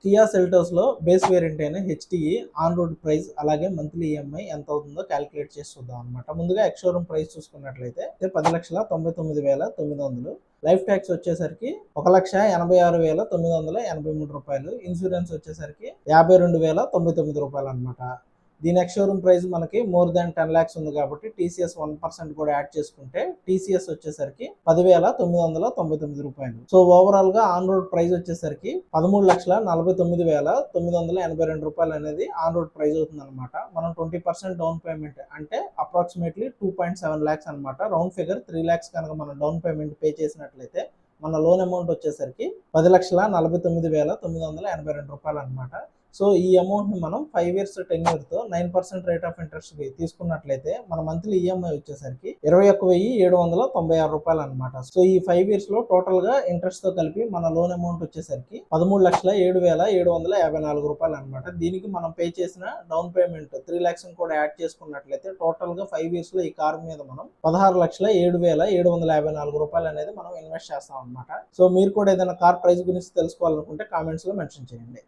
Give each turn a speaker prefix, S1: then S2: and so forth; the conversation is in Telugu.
S1: కియా సెల్టోస్లో బేస్ వేరియంట్ అయిన హెచ్టీఈ ఆన్ రోడ్ ప్రైస్ అలాగే మంత్లీ ఈఎంఐ ఎంత అవుతుందో క్యాలిక్యులేట్ చేసి చూద్దాం అనమాట. ముందుగా ఎక్స్ షోరూమ్ ప్రైస్ చూసుకున్నట్లయితే 10,99,900. లైఫ్ ట్యాక్స్ వచ్చేసరికి 1,86,983 రూపాయలు. ఇన్సూరెన్స్ వచ్చేసరికి 52,099 రూపాయలు అనమాట. దీని ఎక్స్ షోరూమ్ ప్రైస్ మనకి మోర్ దాన్ 10 lakhs ఉంది కాబట్టి టీసీఎస్ 1% కూడా యాడ్ చేసుకుంటే టీసీఎస్ వచ్చేసరికి 10,999 రూపాయలు. సో ఓవరాల్ గా ఆన్ రోడ్ ప్రైస్ వచ్చేసరికి 13,49,982 రూపాయలు అనేది ఆన్ రోడ్ ప్రైస్ అవుతుంది అనమాట. మనం 20% డౌన్ పేమెంట్ అంటే అప్రాక్సిమేట్లీ 2.7 lakhs అనమాట. రౌండ్ ఫిగర్ 3 lakhs కనుక మనం డౌన్ పేమెంట్ పే చేసినట్లయితే మన లోన్ అమౌంట్ వచ్చేసరికి 10,49,982 రూపాయలు అనమాట. సో ఈ అమౌంట్ని మనం 5 years టెన్యూర్తో 9% రేట్ ఆఫ్ ఇంట్రెస్ట్ తీసుకున్నట్లయితే మన మంత్లీ ఈఎంఐ వచ్చేసరికి 21,796 రూపాయలు అనమాట. సో ఈ 5 years లో టోటల్గా ఇంట్రెస్ట్తో కలిపి మన లోన్ అమౌంట్ వచ్చేసరికి 13,07,754 రూపాయలు అనమాట. దీనికి మనం పే చేసిన డౌన్ పేమెంట్ 3 lakhs కూడా యాడ్ చేసుకున్నట్లయితే టోటల్గా 5 years లో ఈ కారు మీద మనం 16,07,754 రూపాయలు అనేది మనం ఇన్వెస్ట్ చేస్తాం అనమాట. సో మీరు కూడా ఏదైనా కార్ ప్రైస్ గురించి తెలుసుకోవాలనుకుంటే కామెంట్స్లో మెన్షన్ చేయండి.